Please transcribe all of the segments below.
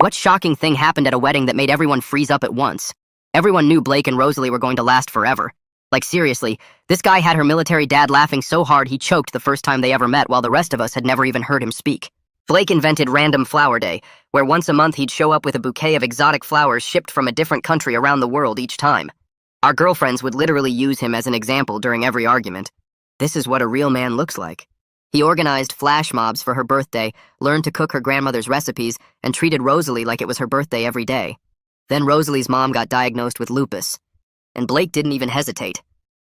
What shocking thing happened at a wedding that made everyone freeze up at once? Everyone knew Blake and Rosalie were going to last forever. Like seriously, this guy had her military dad laughing so hard he choked the first time they ever met while the rest of us had never even heard him speak. Blake invented Random Flower Day, where once a month he'd show up with a bouquet of exotic flowers shipped from a different country around the world each time. Our girlfriends would literally use him as an example during every argument. This is what a real man looks like. He organized flash mobs for her birthday, learned to cook her grandmother's recipes, and treated Rosalie like it was her birthday every day. Then Rosalie's mom got diagnosed with lupus, and Blake didn't even hesitate.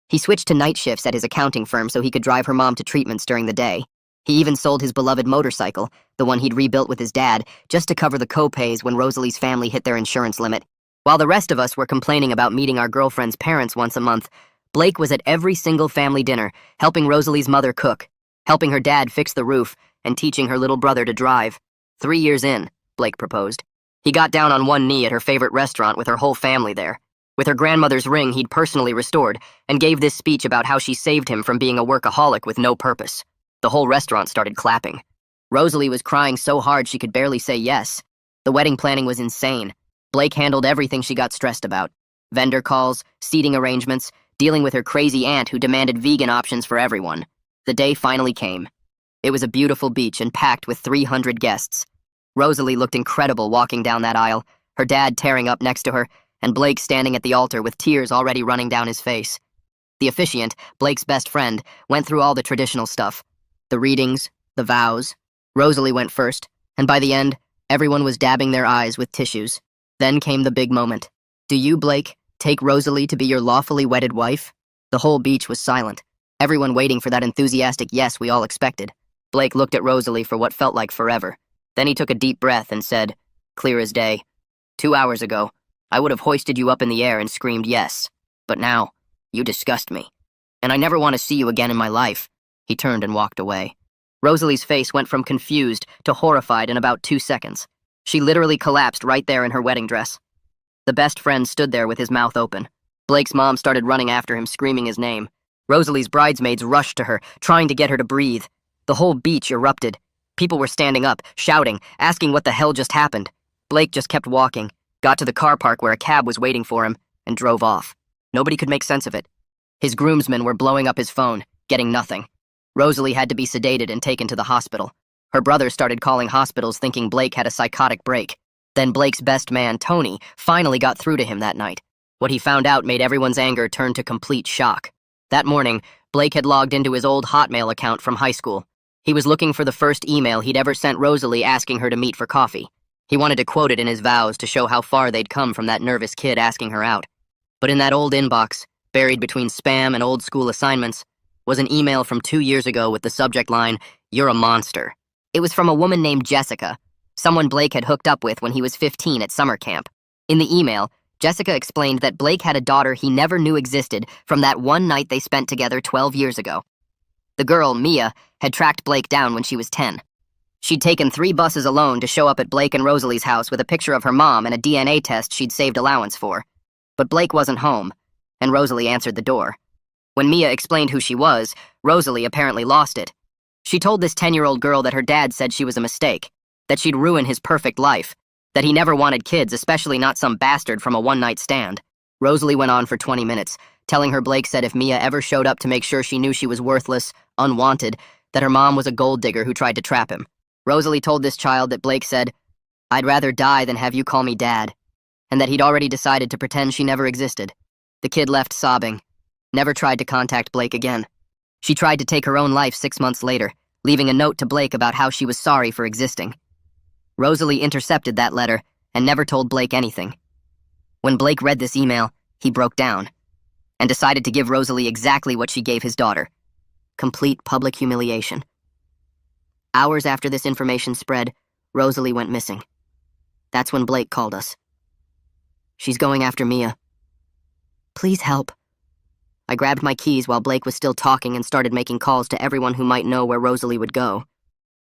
He switched to night shifts at his accounting firm so he could drive her mom to treatments during the day. He even sold his beloved motorcycle, the one he'd rebuilt with his dad, just to cover the co-pays when Rosalie's family hit their insurance limit. While the rest of us were complaining about meeting our girlfriend's parents once a month, Blake was at every single family dinner, helping Rosalie's mother cook, helping her dad fix the roof, and teaching her little brother to drive. 3 years in, Blake proposed. He got down on one knee at her favorite restaurant with her whole family there. With her grandmother's ring he'd personally restored, and gave this speech about how she saved him from being a workaholic with no purpose. The whole restaurant started clapping. Rosalie was crying so hard she could barely say yes. The wedding planning was insane. Blake handled everything she got stressed about. Vendor calls, seating arrangements, dealing with her crazy aunt who demanded vegan options for everyone. The day finally came. It was a beautiful beach and packed with 300 guests. Rosalie looked incredible walking down that aisle, her dad tearing up next to her, and Blake standing at the altar with tears already running down his face. The officiant, Blake's best friend, went through all the traditional stuff. The readings, the vows. Rosalie went first, and by the end, everyone was dabbing their eyes with tissues. Then came the big moment. Do you, Blake, take Rosalie to be your lawfully wedded wife? The whole beach was silent, everyone waiting for that enthusiastic yes we all expected. Blake looked at Rosalie for what felt like forever. Then he took a deep breath and said, clear as day, 2 hours ago, I would have hoisted you up in the air and screamed yes. But now, you disgust me. And I never want to see you again in my life. He turned and walked away. Rosalie's face went from confused to horrified in about 2 seconds. She literally collapsed right there in her wedding dress. The best friend stood there with his mouth open. Blake's mom started running after him, screaming his name. Rosalie's bridesmaids rushed to her, trying to get her to breathe. The whole beach erupted. People were standing up, shouting, asking what the hell just happened. Blake just kept walking, got to the car park where a cab was waiting for him, and drove off. Nobody could make sense of it. His groomsmen were blowing up his phone, getting nothing. Rosalie had to be sedated and taken to the hospital. Her brother started calling hospitals thinking Blake had a psychotic break. Then Blake's best man, Tony, finally got through to him that night. What he found out made everyone's anger turn to complete shock. That morning, Blake had logged into his old Hotmail account from high school. He was looking for the first email he'd ever sent Rosalie asking her to meet for coffee. He wanted to quote it in his vows to show how far they'd come from that nervous kid asking her out. But in that old inbox, buried between spam and old school assignments, was an email from 2 years ago with the subject line, "You're a monster." It was from a woman named Jessica, someone Blake had hooked up with when he was 15 at summer camp. In the email, Jessica explained that Blake had a daughter he never knew existed from that one night they spent together 12 years ago. The girl, Mia, had tracked Blake down when she was 10. She'd taken 3 buses alone to show up at Blake and Rosalie's house with a picture of her mom and a DNA test she'd saved allowance for. But Blake wasn't home, and Rosalie answered the door. When Mia explained who she was, Rosalie apparently lost it. She told this 10-year-old girl that her dad said she was a mistake, that she'd ruin his perfect life, that he never wanted kids, especially not some bastard from a one-night stand. Rosalie went on for 20 minutes, telling her Blake said if Mia ever showed up to make sure she knew she was worthless, unwanted, that her mom was a gold digger who tried to trap him. Rosalie told this child that Blake said, "I'd rather die than have you call me Dad," and that he'd already decided to pretend she never existed. The kid left sobbing, never tried to contact Blake again. She tried to take her own life 6 months later, leaving a note to Blake about how she was sorry for existing. Rosalie intercepted that letter and never told Blake anything. When Blake read this email, he broke down and decided to give Rosalie exactly what she gave his daughter: complete public humiliation. Hours after this information spread, Rosalie went missing. That's when Blake called us. "She's going after Mia. Please help." I grabbed my keys while Blake was still talking and started making calls to everyone who might know where Rosalie would go.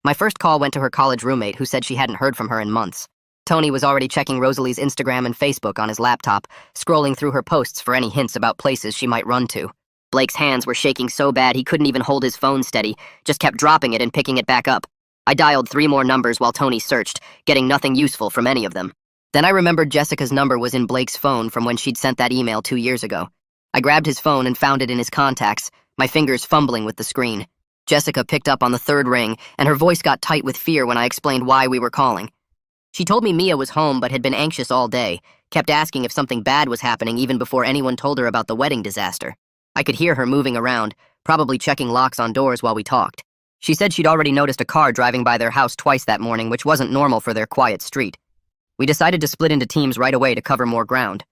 My first call went to her college roommate who said she hadn't heard from her in months. Tony was already checking Rosalie's Instagram and Facebook on his laptop, scrolling through her posts for any hints about places she might run to. Blake's hands were shaking so bad he couldn't even hold his phone steady, just kept dropping it and picking it back up. I dialed 3 more numbers while Tony searched, getting nothing useful from any of them. Then I remembered Jessica's number was in Blake's phone from when she'd sent that email 2 years ago. I grabbed his phone and found it in his contacts, my fingers fumbling with the screen. Jessica picked up on the 3rd ring, and her voice got tight with fear when I explained why we were calling. She told me Mia was home but had been anxious all day, kept asking if something bad was happening even before anyone told her about the wedding disaster. I could hear her moving around, probably checking locks on doors while we talked. She said she'd already noticed a car driving by their house twice that morning, which wasn't normal for their quiet street. We decided to split into teams right away to cover more ground.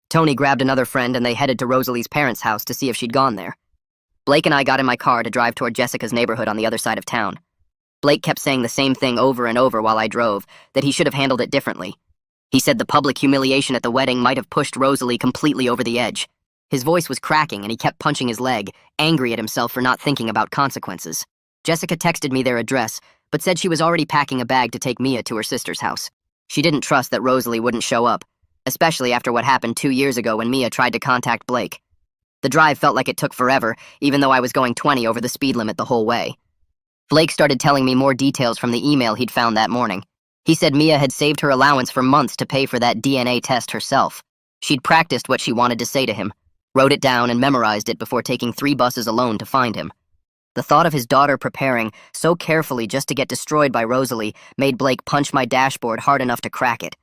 Tony grabbed another friend and they headed to Rosalie's parents' house to see if she'd gone there. Blake and I got in my car to drive toward Jessica's neighborhood on the other side of town. Blake kept saying the same thing over and over while I drove, that he should have handled it differently. He said the public humiliation at the wedding might have pushed Rosalie completely over the edge. His voice was cracking and he kept punching his leg, angry at himself for not thinking about consequences. Jessica texted me their address, but said she was already packing a bag to take Mia to her sister's house. She didn't trust that Rosalie wouldn't show up, especially after what happened 2 years ago when Mia tried to contact Blake. The drive felt like it took forever, even though I was going 20 over the speed limit the whole way. Blake started telling me more details from the email he'd found that morning. He said Mia had saved her allowance for months to pay for that DNA test herself. She'd practiced what she wanted to say to him, wrote it down and memorized it before taking 3 buses alone to find him. The thought of his daughter preparing so carefully just to get destroyed by Rosalie made Blake punch my dashboard hard enough to crack it.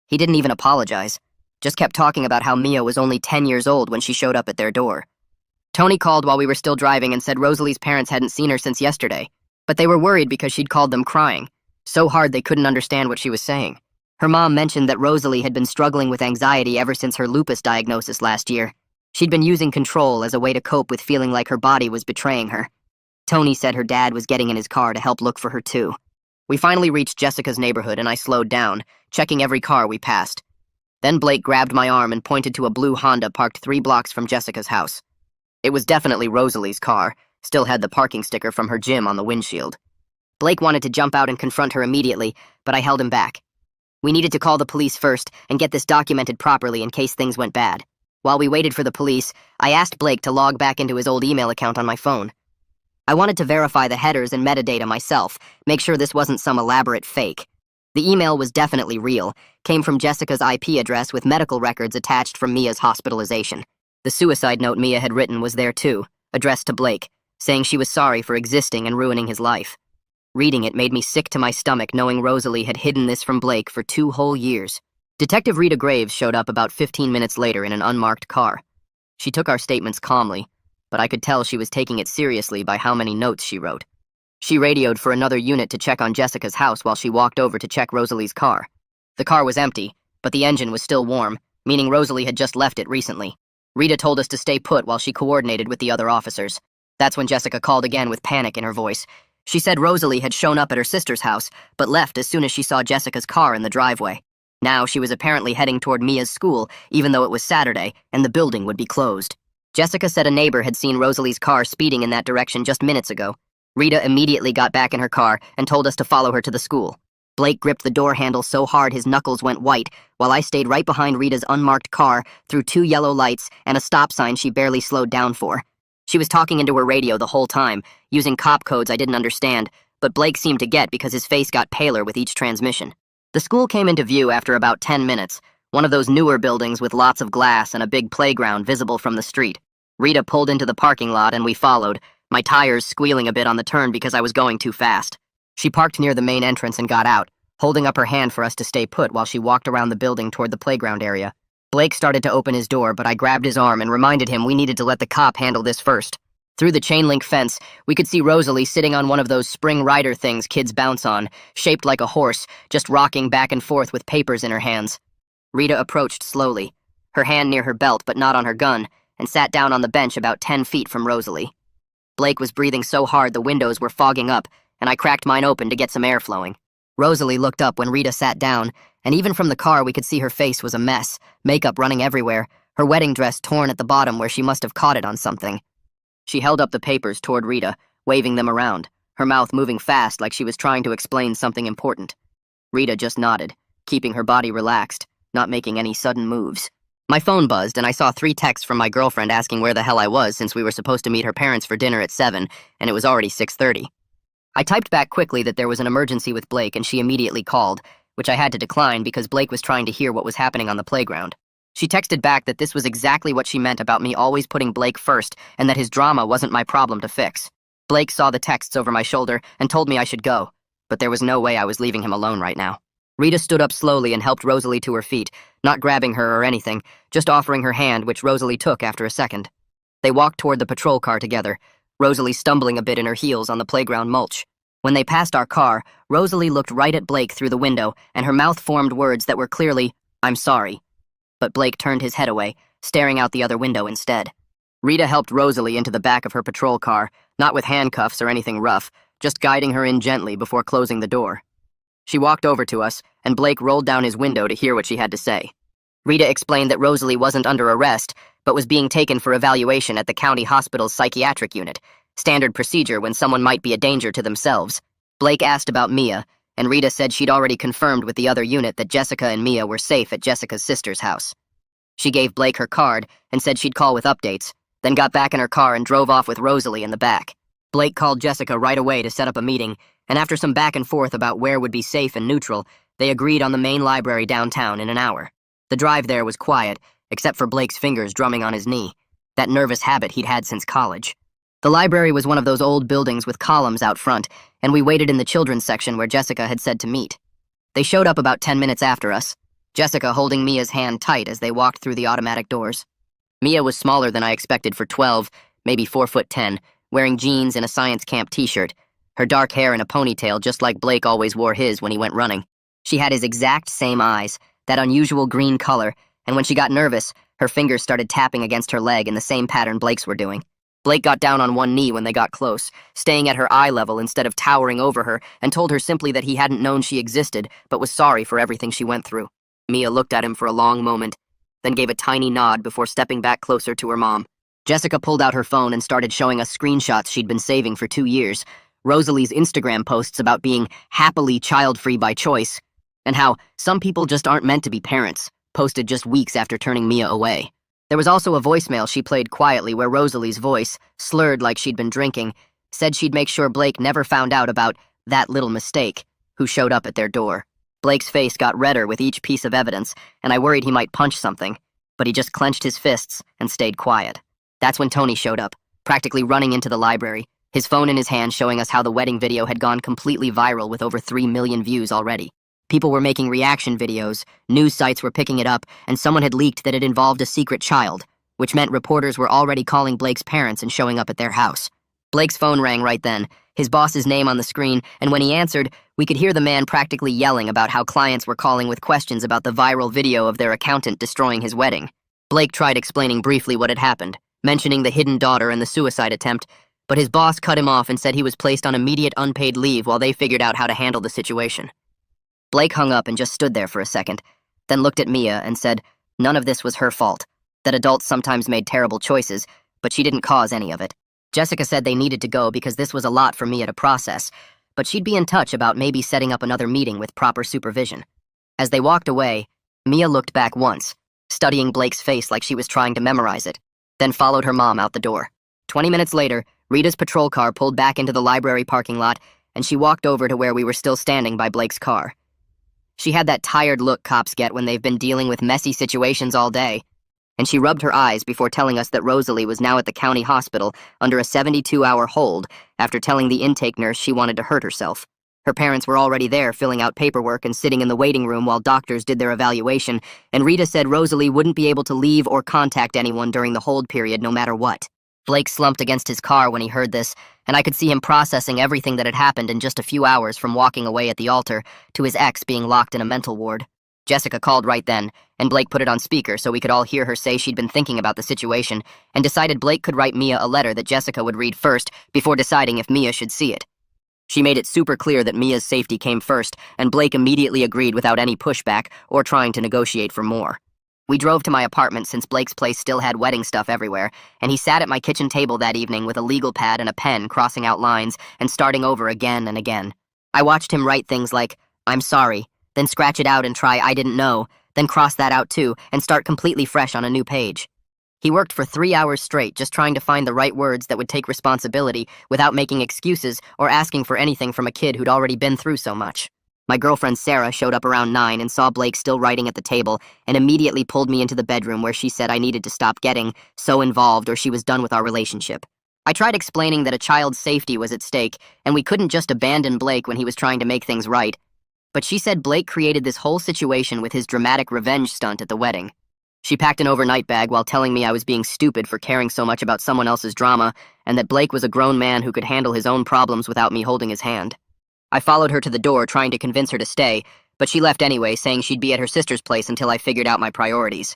He didn't even apologize, just kept talking about how Mia was only 10 years old when she showed up at their door. Tony called while we were still driving and said Rosalie's parents hadn't seen her since yesterday, but they were worried because she'd called them crying, so hard they couldn't understand what she was saying. Her mom mentioned that Rosalie had been struggling with anxiety ever since her lupus diagnosis last year. She'd been using control as a way to cope with feeling like her body was betraying her. Tony said her dad was getting in his car to help look for her too. We finally reached Jessica's neighborhood and I slowed down, checking every car we passed. Then Blake grabbed my arm and pointed to a blue Honda parked 3 blocks from Jessica's house. It was definitely Rosalie's car, still had the parking sticker from her gym on the windshield. Blake wanted to jump out and confront her immediately, but I held him back. We needed to call the police first and get this documented properly in case things went bad. While we waited for the police, I asked Blake to log back into his old email account on my phone. I wanted to verify the headers and metadata myself, make sure this wasn't some elaborate fake. The email was definitely real, came from Jessica's IP address with medical records attached from Mia's hospitalization. The suicide note Mia had written was there too, addressed to Blake, saying she was sorry for existing and ruining his life. Reading it made me sick to my stomach knowing Rosalie had hidden this from Blake for 2 whole years. Detective Rita Graves showed up about 15 minutes later in an unmarked car. She took our statements calmly, but I could tell she was taking it seriously by how many notes she wrote. She radioed for another unit to check on Jessica's house while she walked over to check Rosalie's car. The car was empty, but the engine was still warm, meaning Rosalie had just left it recently. Rita told us to stay put while she coordinated with the other officers. That's when Jessica called again with panic in her voice. She said Rosalie had shown up at her sister's house, but left as soon as she saw Jessica's car in the driveway. Now she was apparently heading toward Mia's school, even though it was Saturday, and the building would be closed. Jessica said a neighbor had seen Rosalie's car speeding in that direction just minutes ago. Rita immediately got back in her car and told us to follow her to the school. Blake gripped the door handle so hard his knuckles went white, while I stayed right behind Rita's unmarked car through 2 yellow lights and a stop sign she barely slowed down for. She was talking into her radio the whole time, using cop codes I didn't understand, but Blake seemed to get because his face got paler with each transmission. The school came into view after about 10 minutes, one of those newer buildings with lots of glass and a big playground visible from the street. Rita pulled into the parking lot and we followed, my tires squealing a bit on the turn because I was going too fast. She parked near the main entrance and got out, holding up her hand for us to stay put while she walked around the building toward the playground area. Blake started to open his door, but I grabbed his arm and reminded him we needed to let the cop handle this first. Through the chain-link fence, we could see Rosalie sitting on one of those spring rider things kids bounce on, shaped like a horse, just rocking back and forth with papers in her hands. Rita approached slowly, her hand near her belt but not on her gun, and sat down on the bench about 10 feet from Rosalie. Blake was breathing so hard the windows were fogging up, and I cracked mine open to get some air flowing. Rosalie looked up when Rita sat down, and even from the car we could see her face was a mess, makeup running everywhere, her wedding dress torn at the bottom where she must have caught it on something. She held up the papers toward Rita, waving them around, her mouth moving fast like she was trying to explain something important. Rita just nodded, keeping her body relaxed, not making any sudden moves. My phone buzzed and I saw 3 texts from my girlfriend asking where the hell I was since we were supposed to meet her parents for dinner at 7, and it was already 6:30. I typed back quickly that there was an emergency with Blake and she immediately called, which I had to decline because Blake was trying to hear what was happening on the playground. She texted back that this was exactly what she meant about me always putting Blake first and that his drama wasn't my problem to fix. Blake saw the texts over my shoulder and told me I should go, but there was no way I was leaving him alone right now. Rita stood up slowly and helped Rosalie to her feet, not grabbing her or anything, just offering her hand, which Rosalie took after a second. They walked toward the patrol car together, Rosalie stumbling a bit in her heels on the playground mulch. When they passed our car, Rosalie looked right at Blake through the window, and her mouth formed words that were clearly, "I'm sorry." But Blake turned his head away, staring out the other window instead. Rita helped Rosalie into the back of her patrol car, not with handcuffs or anything rough, just guiding her in gently before closing the door. She walked over to us, and Blake rolled down his window to hear what she had to say. Rita explained that Rosalie wasn't under arrest, but was being taken for evaluation at the county hospital's psychiatric unit, standard procedure when someone might be a danger to themselves. Blake asked about Mia, and Rita said she'd already confirmed with the other unit that Jessica and Mia were safe at Jessica's sister's house. She gave Blake her card and said she'd call with updates, then got back in her car and drove off with Rosalie in the back. Blake called Jessica right away to set up a meeting, and after some back and forth about where would be safe and neutral, they agreed on the main library downtown in an hour. The drive there was quiet, except for Blake's fingers drumming on his knee, that nervous habit he'd had since college. The library was one of those old buildings with columns out front, and we waited in the children's section where Jessica had said to meet. They showed up about 10 minutes after us, Jessica holding Mia's hand tight as they walked through the automatic doors. Mia was smaller than I expected for 12, maybe 4'10", wearing jeans and a science camp t-shirt, her dark hair in a ponytail just like Blake always wore his when he went running. She had his exact same eyes, that unusual green color, and when she got nervous, her fingers started tapping against her leg in the same pattern Blake's were doing. Blake got down on one knee when they got close, staying at her eye level instead of towering over her, and told her simply that he hadn't known she existed, but was sorry for everything she went through. Mia looked at him for a long moment, then gave a tiny nod before stepping back closer to her mom. Jessica pulled out her phone and started showing us screenshots she'd been saving for 2 years, Rosalie's Instagram posts about being happily child-free by choice, and how some people just aren't meant to be parents, posted just weeks after turning Mia away. There was also a voicemail she played quietly where Rosalie's voice, slurred like she'd been drinking, said she'd make sure Blake never found out about that little mistake, who showed up at their door. Blake's face got redder with each piece of evidence, and I worried he might punch something, but he just clenched his fists and stayed quiet. That's when Tony showed up, practically running into the library, his phone in his hand showing us how the wedding video had gone completely viral with over 3 million views already. People were making reaction videos, news sites were picking it up, and someone had leaked that it involved a secret child, which meant reporters were already calling Blake's parents and showing up at their house. Blake's phone rang right then, his boss's name on the screen, and when he answered, we could hear the man practically yelling about how clients were calling with questions about the viral video of their accountant destroying his wedding. Blake tried explaining briefly what had happened, mentioning the hidden daughter and the suicide attempt, but his boss cut him off and said he was placed on immediate unpaid leave while they figured out how to handle the situation. Blake hung up and just stood there for a second, then looked at Mia and said none of this was her fault, that adults sometimes made terrible choices, but she didn't cause any of it. Jessica said they needed to go because this was a lot for Mia to process, but she'd be in touch about maybe setting up another meeting with proper supervision. As they walked away, Mia looked back once, studying Blake's face like she was trying to memorize it, then followed her mom out the door. 20 minutes later, Rita's patrol car pulled back into the library parking lot, and she walked over to where we were still standing by Blake's car. She had that tired look cops get when they've been dealing with messy situations all day, and she rubbed her eyes before telling us that Rosalie was now at the county hospital under a 72-hour hold after telling the intake nurse she wanted to hurt herself. Her parents were already there filling out paperwork and sitting in the waiting room while doctors did their evaluation, and Rita said Rosalie wouldn't be able to leave or contact anyone during the hold period no matter what. Blake slumped against his car when he heard this, and I could see him processing everything that had happened in just a few hours from walking away at the altar to his ex being locked in a mental ward. Jessica called right then, and Blake put it on speaker so we could all hear her say she'd been thinking about the situation and decided Blake could write Mia a letter that Jessica would read first before deciding if Mia should see it. She made it super clear that Mia's safety came first, and Blake immediately agreed without any pushback or trying to negotiate for more. We drove to my apartment since Blake's place still had wedding stuff everywhere, and he sat at my kitchen table that evening with a legal pad and a pen crossing out lines and starting over again and again. I watched him write things like, "I'm sorry," then scratch it out and try "I didn't know," then cross that out too and start completely fresh on a new page. He worked for 3 hours straight just trying to find the right words that would take responsibility without making excuses or asking for anything from a kid who'd already been through so much. My girlfriend Sarah showed up around 9 and saw Blake still writing at the table and immediately pulled me into the bedroom where she said I needed to stop getting so involved or she was done with our relationship. I tried explaining that a child's safety was at stake and we couldn't just abandon Blake when he was trying to make things right, but she said Blake created this whole situation with his dramatic revenge stunt at the wedding. She packed an overnight bag while telling me I was being stupid for caring so much about someone else's drama and that Blake was a grown man who could handle his own problems without me holding his hand. I followed her to the door trying to convince her to stay, but she left anyway, saying she'd be at her sister's place until I figured out my priorities.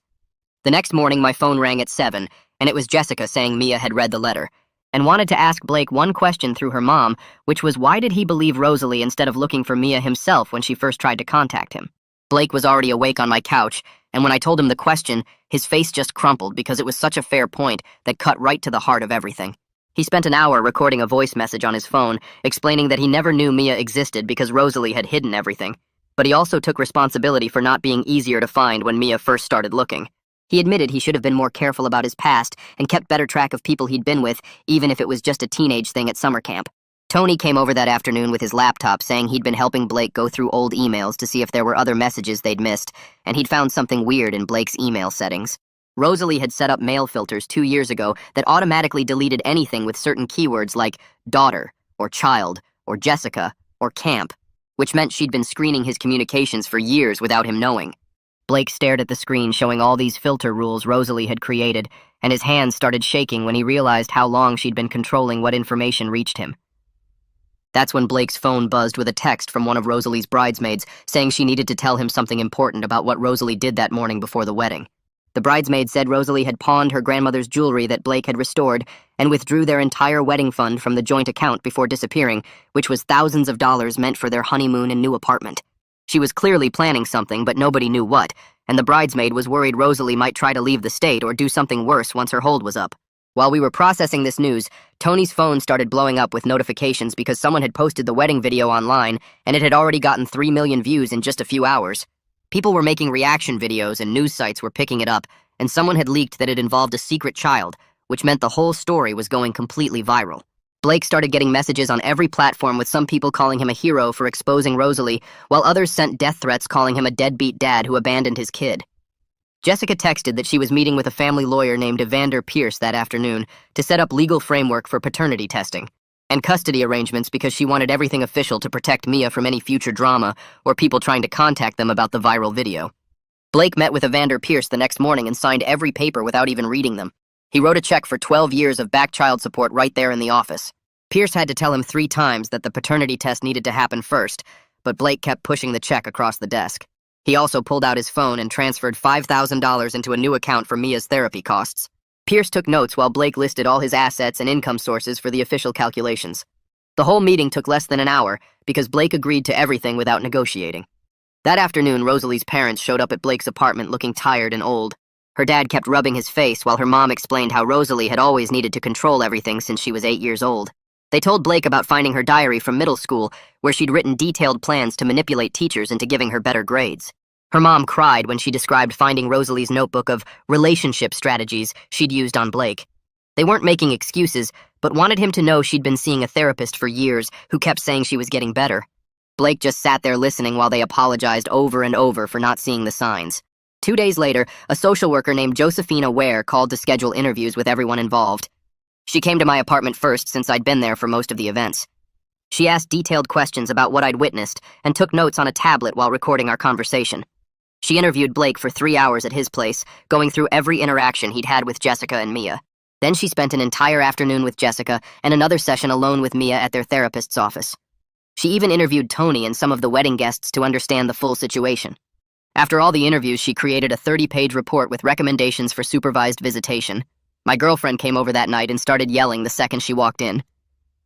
The next morning, my phone rang at 7, and it was Jessica saying Mia had read the letter and wanted to ask Blake one question through her mom, which was why did he believe Rosalie instead of looking for Mia himself when she first tried to contact him? Blake was already awake on my couch, and when I told him the question, his face just crumpled because it was such a fair point that cut right to the heart of everything. He spent an hour recording a voice message on his phone, explaining that he never knew Mia existed because Rosalie had hidden everything, but he also took responsibility for not being easier to find when Mia first started looking. He admitted he should have been more careful about his past and kept better track of people he'd been with, even if it was just a teenage thing at summer camp. Tony came over that afternoon with his laptop saying he'd been helping Blake go through old emails to see if there were other messages they'd missed, and he'd found something weird in Blake's email settings. Rosalie had set up mail filters 2 years ago that automatically deleted anything with certain keywords like daughter, or child, or Jessica, or camp, which meant she'd been screening his communications for years without him knowing. Blake stared at the screen showing all these filter rules Rosalie had created, and his hands started shaking when he realized how long she'd been controlling what information reached him. That's when Blake's phone buzzed with a text from one of Rosalie's bridesmaids saying she needed to tell him something important about what Rosalie did that morning before the wedding. The bridesmaid said Rosalie had pawned her grandmother's jewelry that Blake had restored and withdrew their entire wedding fund from the joint account before disappearing, which was thousands of dollars meant for their honeymoon and new apartment. She was clearly planning something, but nobody knew what, and the bridesmaid was worried Rosalie might try to leave the state or do something worse once her hold was up. While we were processing this news, Tony's phone started blowing up with notifications because someone had posted the wedding video online and it had already gotten 3 million views in just a few hours. People were making reaction videos and news sites were picking it up, and someone had leaked that it involved a secret child, which meant the whole story was going completely viral. Blake started getting messages on every platform with some people calling him a hero for exposing Rosalie, while others sent death threats calling him a deadbeat dad who abandoned his kid. Jessica texted that she was meeting with a family lawyer named Evander Pierce that afternoon to set up legal framework for paternity testing and custody arrangements because she wanted everything official to protect Mia from any future drama or people trying to contact them about the viral video. Blake met with Evander Pierce the next morning and signed every paper without even reading them. He wrote a check for 12 years of back child support right there in the office. Pierce had to tell him 3 times that the paternity test needed to happen first, but Blake kept pushing the check across the desk. He also pulled out his phone and transferred $5,000 into a new account for Mia's therapy costs. Pierce took notes while Blake listed all his assets and income sources for the official calculations. The whole meeting took less than an hour because Blake agreed to everything without negotiating. That afternoon, Rosalie's parents showed up at Blake's apartment looking tired and old. Her dad kept rubbing his face while her mom explained how Rosalie had always needed to control everything since she was 8 years old. They told Blake about finding her diary from middle school, where she'd written detailed plans to manipulate teachers into giving her better grades. Her mom cried when she described finding Rosalie's notebook of relationship strategies she'd used on Blake. They weren't making excuses, but wanted him to know she'd been seeing a therapist for years who kept saying she was getting better. Blake just sat there listening while they apologized over and over for not seeing the signs. 2 days later, a social worker named Josephina Ware called to schedule interviews with everyone involved. She came to my apartment first since I'd been there for most of the events. She asked detailed questions about what I'd witnessed and took notes on a tablet while recording our conversation. She interviewed Blake for 3 hours at his place, going through every interaction he'd had with Jessica and Mia. Then she spent an entire afternoon with Jessica and another session alone with Mia at their therapist's office. She even interviewed Tony and some of the wedding guests to understand the full situation. After all the interviews, she created a 30-page report with recommendations for supervised visitation. My girlfriend came over that night and started yelling the second she walked in.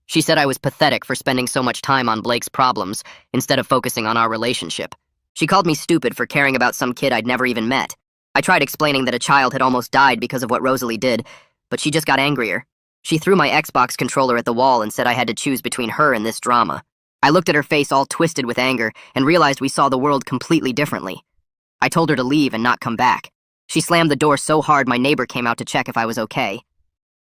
She said I was pathetic for spending so much time on Blake's problems instead of focusing on our relationship. She called me stupid for caring about some kid I'd never even met. I tried explaining that a child had almost died because of what Rosalie did, but she just got angrier. She threw my Xbox controller at the wall and said I had to choose between her and this drama. I looked at her face all twisted with anger and realized we saw the world completely differently. I told her to leave and not come back. She slammed the door so hard my neighbor came out to check if I was okay.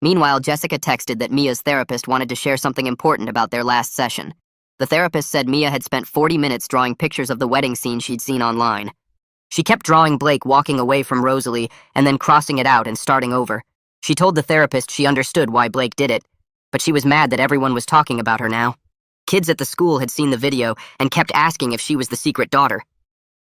Meanwhile, Jessica texted that Mia's therapist wanted to share something important about their last session. The therapist said Mia had spent 40 minutes drawing pictures of the wedding scene she'd seen online. She kept drawing Blake walking away from Rosalie and then crossing it out and starting over. She told the therapist she understood why Blake did it, but she was mad that everyone was talking about her now. Kids at the school had seen the video and kept asking if she was the secret daughter.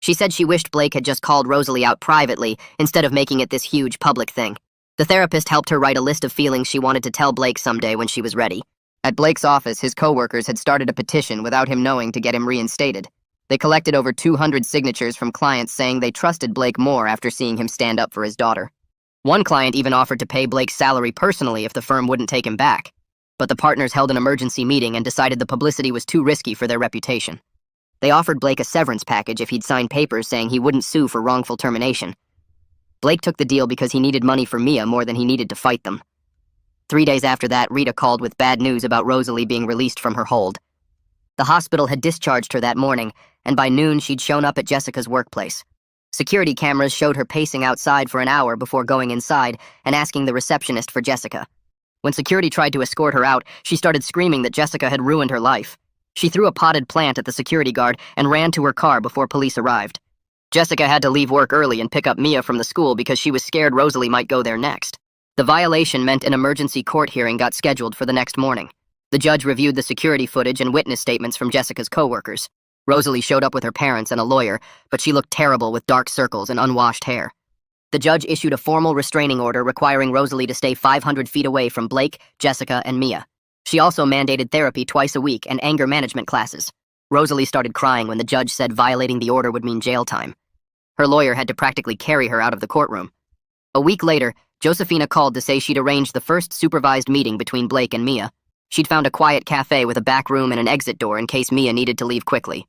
She said she wished Blake had just called Rosalie out privately instead of making it this huge public thing. The therapist helped her write a list of feelings she wanted to tell Blake someday when she was ready. At Blake's office, his coworkers had started a petition without him knowing to get him reinstated. They collected over 200 signatures from clients saying they trusted Blake more after seeing him stand up for his daughter. One client even offered to pay Blake's salary personally if the firm wouldn't take him back. But the partners held an emergency meeting and decided the publicity was too risky for their reputation. They offered Blake a severance package if he'd sign papers saying he wouldn't sue for wrongful termination. Blake took the deal because he needed money for Mia more than he needed to fight them. 3 days after that, Rita called with bad news about Rosalie being released from her hold. The hospital had discharged her that morning, and by noon she'd shown up at Jessica's workplace. Security cameras showed her pacing outside for an hour before going inside and asking the receptionist for Jessica. When security tried to escort her out, she started screaming that Jessica had ruined her life. She threw a potted plant at the security guard and ran to her car before police arrived. Jessica had to leave work early and pick up Mia from the school because she was scared Rosalie might go there next. The violation meant an emergency court hearing got scheduled for the next morning. The judge reviewed the security footage and witness statements from Jessica's coworkers. Rosalie showed up with her parents and a lawyer, but she looked terrible with dark circles and unwashed hair. The judge issued a formal restraining order requiring Rosalie to stay 500 feet away from Blake, Jessica, and Mia. She also mandated therapy twice a week and anger management classes. Rosalie started crying when the judge said violating the order would mean jail time. Her lawyer had to practically carry her out of the courtroom. A week later, Josefina called to say she'd arranged the first supervised meeting between Blake and Mia. She'd found a quiet cafe with a back room and an exit door in case Mia needed to leave quickly.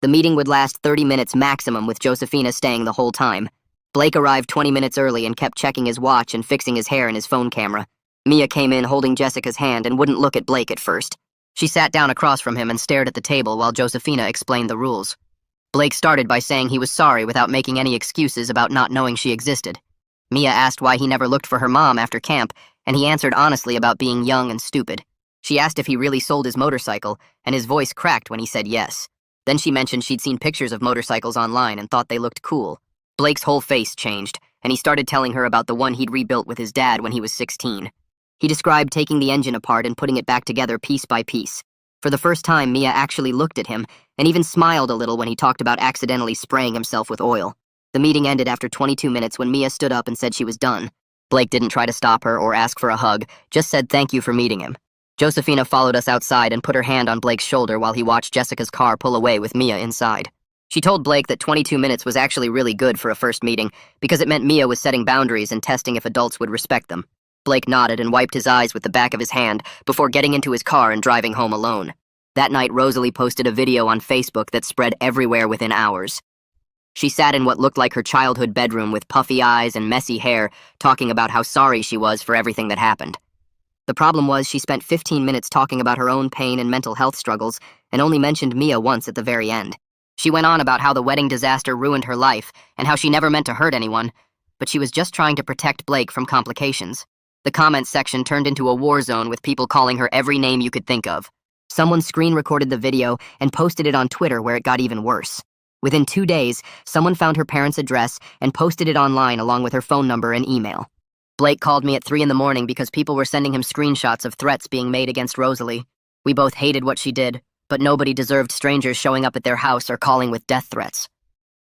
The meeting would last 30 minutes maximum, with Josefina staying the whole time. Blake arrived 20 minutes early and kept checking his watch and fixing his hair and his phone camera. Mia came in holding Jessica's hand and wouldn't look at Blake at first. She sat down across from him and stared at the table while Josefina explained the rules. Blake started by saying he was sorry without making any excuses about not knowing she existed. Mia asked why he never looked for her mom after camp, and he answered honestly about being young and stupid. She asked if he really sold his motorcycle, and his voice cracked when he said yes. Then she mentioned she'd seen pictures of motorcycles online and thought they looked cool. Blake's whole face changed, and he started telling her about the one he'd rebuilt with his dad when he was 16. He described taking the engine apart and putting it back together piece by piece. For the first time, Mia actually looked at him, and even smiled a little when he talked about accidentally spraying himself with oil. The meeting ended after 22 minutes when Mia stood up and said she was done. Blake didn't try to stop her or ask for a hug, just said thank you for meeting him. Josefina followed us outside and put her hand on Blake's shoulder while he watched Jessica's car pull away with Mia inside. She told Blake that 22 minutes was actually really good for a first meeting because it meant Mia was setting boundaries and testing if adults would respect them. Blake nodded and wiped his eyes with the back of his hand before getting into his car and driving home alone. That night, Rosalie posted a video on Facebook that spread everywhere within hours. She sat in what looked like her childhood bedroom with puffy eyes and messy hair, talking about how sorry she was for everything that happened. The problem was she spent 15 minutes talking about her own pain and mental health struggles and only mentioned Mia once at the very end. She went on about how the wedding disaster ruined her life and how she never meant to hurt anyone, but she was just trying to protect Blake from complications. The comments section turned into a war zone with people calling her every name you could think of. Someone screen recorded the video and posted it on Twitter, where it got even worse. Within 2 days, someone found her parents' address and posted it online along with her phone number and email. Blake called me at 3 in the morning because people were sending him screenshots of threats being made against Rosalie. We both hated what she did, but nobody deserved strangers showing up at their house or calling with death threats.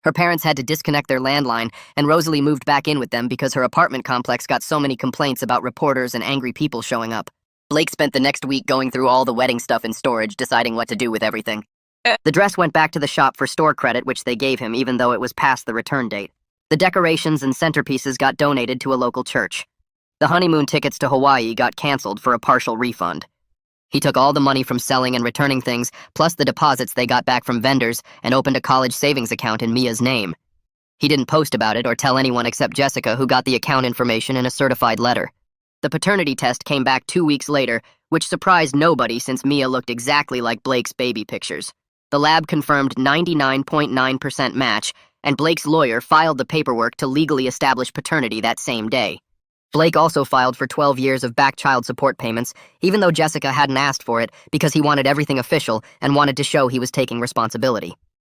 Her parents had to disconnect their landline, and Rosalie moved back in with them because her apartment complex got so many complaints about reporters and angry people showing up. Blake spent the next week going through all the wedding stuff in storage, deciding what to do with everything. The dress went back to the shop for store credit, which they gave him even though it was past the return date. The decorations and centerpieces got donated to a local church. The honeymoon tickets to Hawaii got canceled for a partial refund. He took all the money from selling and returning things, plus the deposits they got back from vendors, and opened a college savings account in Mia's name. He didn't post about it or tell anyone except Jessica, who got the account information in a certified letter. The paternity test came back 2 weeks later, which surprised nobody since Mia looked exactly like Blake's baby pictures. The lab confirmed 99.9% match, and Blake's lawyer filed the paperwork to legally establish paternity that same day. Blake also filed for 12 years of back child support payments, even though Jessica hadn't asked for it because he wanted everything official and wanted to show he was taking responsibility.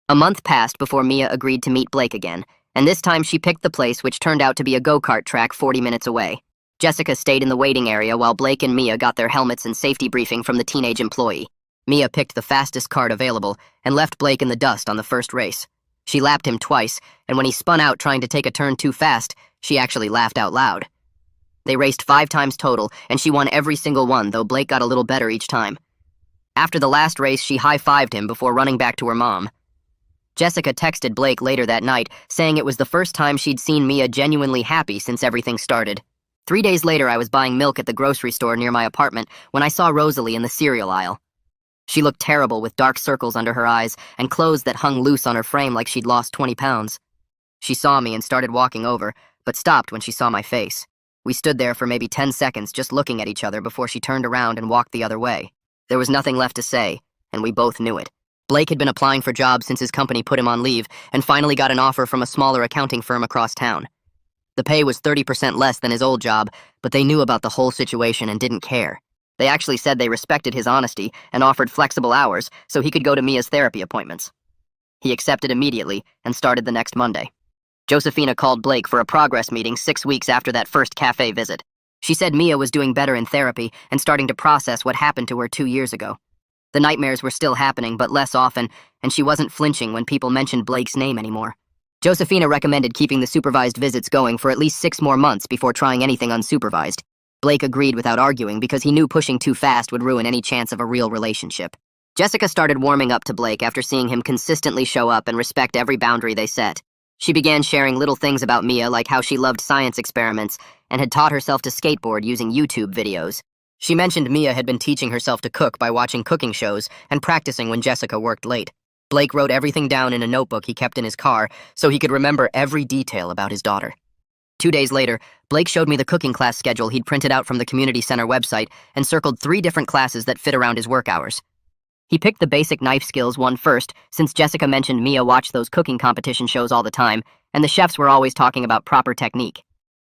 A month passed before Mia agreed to meet Blake again, and this time she picked the place which turned out to be a go-kart track 40 minutes away. Jessica stayed in the waiting area while Blake and Mia got their helmets and safety briefing from the teenage employee. Mia picked the fastest kart available and left Blake in the dust on the first race. She lapped him twice, and when he spun out trying to take a turn too fast, she actually laughed out loud. They raced 5 times total, and she won every single one, though Blake got a little better each time. After the last race, she high-fived him before running back to her mom. Jessica texted Blake later that night, saying it was the first time she'd seen Mia genuinely happy since everything started. 3 days later, I was buying milk at the grocery store near my apartment when I saw Rosalie in the cereal aisle. She looked terrible with dark circles under her eyes and clothes that hung loose on her frame like she'd lost 20 pounds. She saw me and started walking over, but stopped when she saw my face. We stood there for maybe 10 seconds just looking at each other before she turned around and walked the other way. There was nothing left to say, and we both knew it. Blake had been applying for jobs since his company put him on leave and finally got an offer from a smaller accounting firm across town. The pay was 30% less than his old job, but they knew about the whole situation and didn't care. They actually said they respected his honesty and offered flexible hours so he could go to Mia's therapy appointments. He accepted immediately and started the next Monday. Josephina called Blake for a progress meeting 6 weeks after that first cafe visit. She said Mia was doing better in therapy and starting to process what happened to her 2 years ago. The nightmares were still happening, but less often, and she wasn't flinching when people mentioned Blake's name anymore. Josephina recommended keeping the supervised visits going for at least 6 more months before trying anything unsupervised. Blake agreed without arguing because he knew pushing too fast would ruin any chance of a real relationship. Jessica started warming up to Blake after seeing him consistently show up and respect every boundary they set. She began sharing little things about Mia, like how she loved science experiments and had taught herself to skateboard using YouTube videos. She mentioned Mia had been teaching herself to cook by watching cooking shows and practicing when Jessica worked late. Blake wrote everything down in a notebook he kept in his car so he could remember every detail about his daughter. 2 days later, Blake showed me the cooking class schedule he'd printed out from the community center website and circled 3 different classes that fit around his work hours. He picked the basic knife skills one first, since Jessica mentioned Mia watched those cooking competition shows all the time, and the chefs were always talking about proper technique.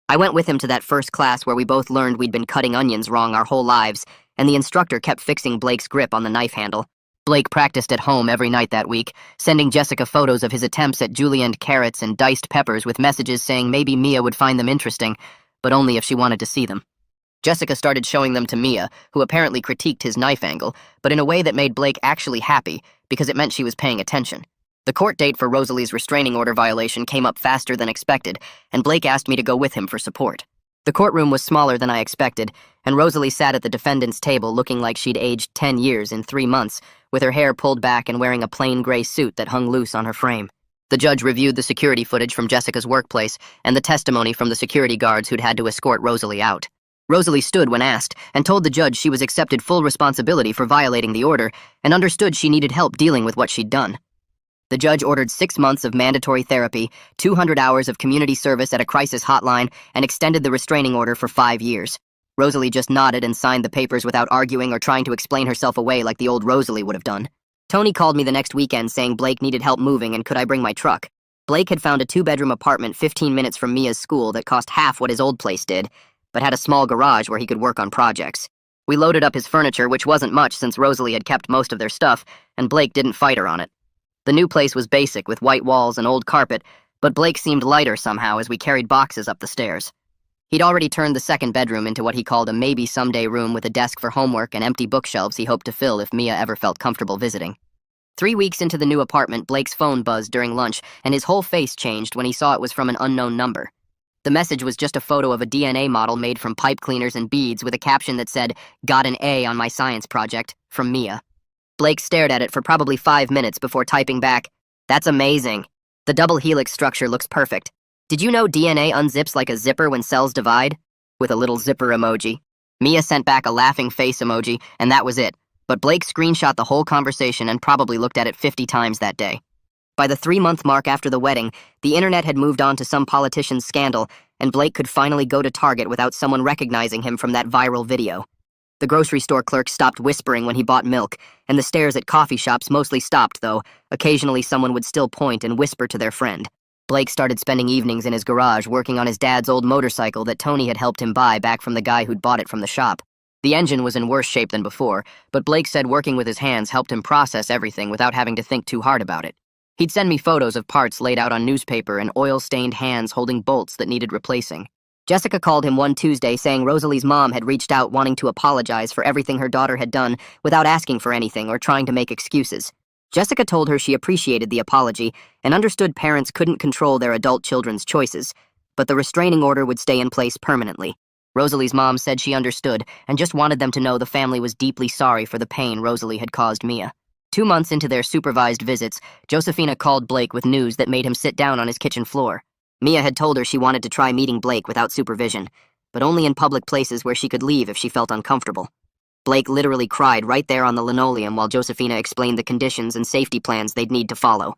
I went with him to that first class where we both learned we'd been cutting onions wrong our whole lives, and the instructor kept fixing Blake's grip on the knife handle. Blake practiced at home every night that week, sending Jessica photos of his attempts at julienned carrots and diced peppers with messages saying maybe Mia would find them interesting, but only if she wanted to see them. Jessica started showing them to Mia, who apparently critiqued his knife angle, but in a way that made Blake actually happy because it meant she was paying attention. The court date for Rosalie's restraining order violation came up faster than expected, and Blake asked me to go with him for support. The courtroom was smaller than I expected, and Rosalie sat at the defendant's table looking like she'd aged 10 years in 3 months, with her hair pulled back and wearing a plain gray suit that hung loose on her frame. The judge reviewed the security footage from Jessica's workplace and the testimony from the security guards who'd had to escort Rosalie out. Rosalie stood when asked and told the judge she was accepted full responsibility for violating the order and understood she needed help dealing with what she'd done. The judge ordered 6 months of mandatory therapy, 200 hours of community service at a crisis hotline, and extended the restraining order for 5 years. Rosalie just nodded and signed the papers without arguing or trying to explain herself away like the old Rosalie would have done. Tony called me the next weekend saying Blake needed help moving and could I bring my truck. Blake had found a 2-bedroom apartment 15 minutes from Mia's school that cost half what his old place did, but had a small garage where he could work on projects. We loaded up his furniture, which wasn't much since Rosalie had kept most of their stuff, and Blake didn't fight her on it. The new place was basic with white walls and old carpet, but Blake seemed lighter somehow as we carried boxes up the stairs. He'd already turned the 2nd bedroom into what he called a maybe-someday room with a desk for homework and empty bookshelves he hoped to fill if Mia ever felt comfortable visiting. 3 weeks into the new apartment, Blake's phone buzzed during lunch, and his whole face changed when he saw it was from an unknown number. The message was just a photo of a DNA model made from pipe cleaners and beads with a caption that said, "Got an A on my science project," from Mia. Blake stared at it for probably 5 minutes before typing back, "That's amazing. The double helix structure looks perfect. Did you know DNA unzips like a zipper when cells divide?" With a little zipper emoji. Mia sent back a laughing face emoji, and that was it. But Blake screenshot the whole conversation and probably looked at it 50 times that day. By the 3-month mark after the wedding, the internet had moved on to some politician's scandal, and Blake could finally go to Target without someone recognizing him from that viral video. The grocery store clerk stopped whispering when he bought milk, and the stares at coffee shops mostly stopped, though. Occasionally someone would still point and whisper to their friend. Blake started spending evenings in his garage working on his dad's old motorcycle that Tony had helped him buy back from the guy who'd bought it from the shop. The engine was in worse shape than before, but Blake said working with his hands helped him process everything without having to think too hard about it. He'd send me photos of parts laid out on newspaper and oil-stained hands holding bolts that needed replacing. Jessica called him one Tuesday saying Rosalie's mom had reached out wanting to apologize for everything her daughter had done without asking for anything or trying to make excuses. Jessica told her she appreciated the apology and understood parents couldn't control their adult children's choices, but the restraining order would stay in place permanently. Rosalie's mom said she understood and just wanted them to know the family was deeply sorry for the pain Rosalie had caused Mia. 2 months into their supervised visits, Josefina called Blake with news that made him sit down on his kitchen floor. Mia had told her she wanted to try meeting Blake without supervision, but only in public places where she could leave if she felt uncomfortable. Blake literally cried right there on the linoleum while Josefina explained the conditions and safety plans they'd need to follow.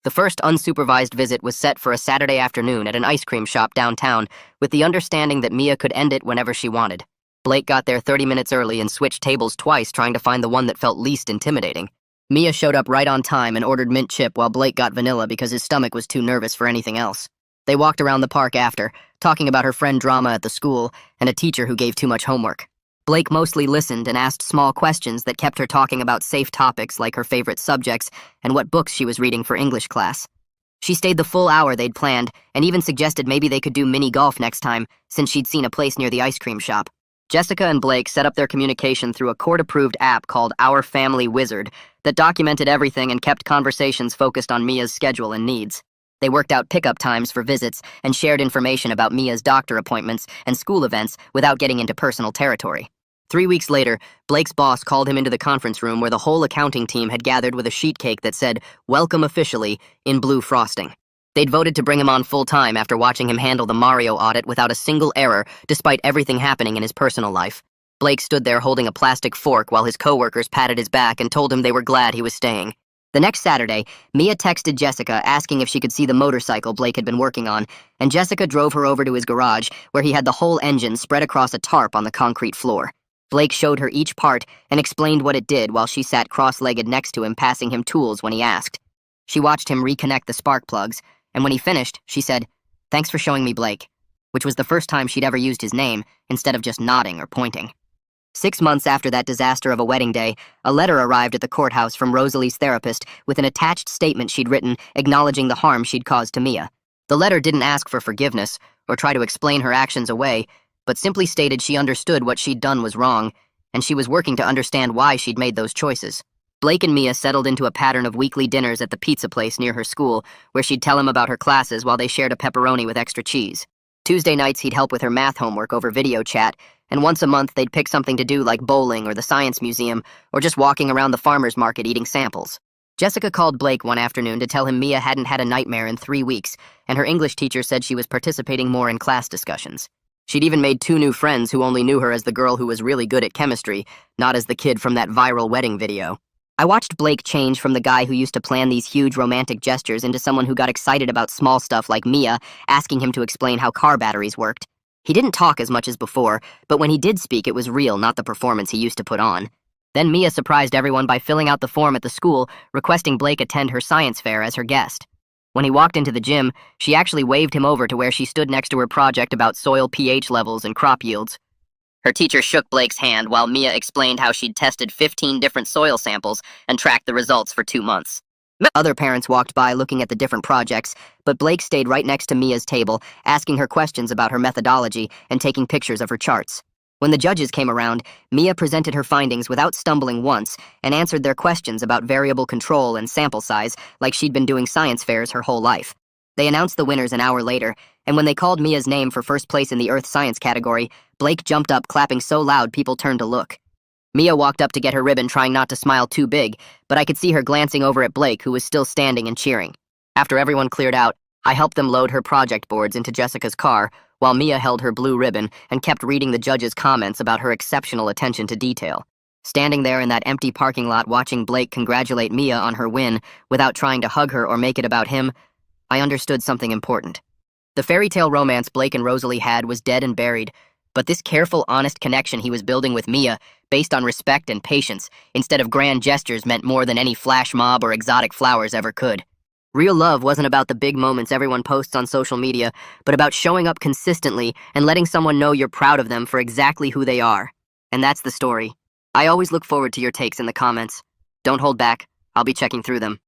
The first unsupervised visit was set for a Saturday afternoon at an ice cream shop downtown, with the understanding that Mia could end it whenever she wanted. Blake got there 30 minutes early and switched tables twice trying to find the one that felt least intimidating. Mia showed up right on time and ordered mint chip while Blake got vanilla because his stomach was too nervous for anything else. They walked around the park after, talking about her friend drama at the school and a teacher who gave too much homework. Blake mostly listened and asked small questions that kept her talking about safe topics like her favorite subjects and what books she was reading for English class. She stayed the full hour they'd planned and even suggested maybe they could do mini golf next time since she'd seen a place near the ice cream shop. Jessica and Blake set up their communication through a court-approved app called Our Family Wizard that documented everything and kept conversations focused on Mia's schedule and needs. They worked out pickup times for visits and shared information about Mia's doctor appointments and school events without getting into personal territory. 3 weeks later, Blake's boss called him into the conference room where the whole accounting team had gathered with a sheet cake that said, "Welcome officially," in blue frosting. They'd voted to bring him on full-time after watching him handle the Mario audit without a single error, despite everything happening in his personal life. Blake stood there holding a plastic fork while his coworkers patted his back and told him they were glad he was staying. The next Saturday, Mia texted Jessica asking if she could see the motorcycle Blake had been working on, and Jessica drove her over to his garage where he had the whole engine spread across a tarp on the concrete floor. Blake showed her each part and explained what it did while she sat cross-legged next to him, passing him tools when he asked. She watched him reconnect the spark plugs, and when he finished, she said, "Thanks for showing me Blake," which was the first time she'd ever used his name instead of just nodding or pointing. 6 months after that disaster of a wedding day, a letter arrived at the courthouse from Rosalie's therapist with an attached statement she'd written acknowledging the harm she'd caused to Mia. The letter didn't ask for forgiveness or try to explain her actions away, but simply stated she understood what she'd done was wrong, and she was working to understand why she'd made those choices. Blake and Mia settled into a pattern of weekly dinners at the pizza place near her school, where she'd tell him about her classes while they shared a pepperoni with extra cheese. Tuesday nights he'd help with her math homework over video chat, and once a month they'd pick something to do like bowling or the science museum, or just walking around the farmer's market eating samples. Jessica called Blake one afternoon to tell him Mia hadn't had a nightmare in 3 weeks, and her English teacher said she was participating more in class discussions. She'd even made 2 new friends who only knew her as the girl who was really good at chemistry, not as the kid from that viral wedding video. I watched Blake change from the guy who used to plan these huge romantic gestures into someone who got excited about small stuff like Mia asking him to explain how car batteries worked. He didn't talk as much as before, but when he did speak, it was real, not the performance he used to put on. Then Mia surprised everyone by filling out the form at the school, requesting Blake attend her science fair as her guest. When he walked into the gym, she actually waved him over to where she stood next to her project about soil pH levels and crop yields. Her teacher shook Blake's hand while Mia explained how she'd tested 15 different soil samples and tracked the results for 2 months. Other parents walked by looking at the different projects, but Blake stayed right next to Mia's table, asking her questions about her methodology and taking pictures of her charts. When the judges came around, Mia presented her findings without stumbling once and answered their questions about variable control and sample size like she'd been doing science fairs her whole life. They announced the winners an hour later, and when they called Mia's name for first place in the Earth Science category, Blake jumped up, clapping so loud people turned to look. Mia walked up to get her ribbon, trying not to smile too big, but I could see her glancing over at Blake, who was still standing and cheering. After everyone cleared out, I helped them load her project boards into Jessica's car, while Mia held her blue ribbon and kept reading the judges' comments about her exceptional attention to detail. Standing there in that empty parking lot watching Blake congratulate Mia on her win without trying to hug her or make it about him, I understood something important. The fairy tale romance Blake and Rosalie had was dead and buried, but this careful, honest connection he was building with Mia, based on respect and patience, instead of grand gestures, meant more than any flash mob or exotic flowers ever could. Real love wasn't about the big moments everyone posts on social media, but about showing up consistently and letting someone know you're proud of them for exactly who they are. And that's the story. I always look forward to your takes in the comments. Don't hold back. I'll be checking through them.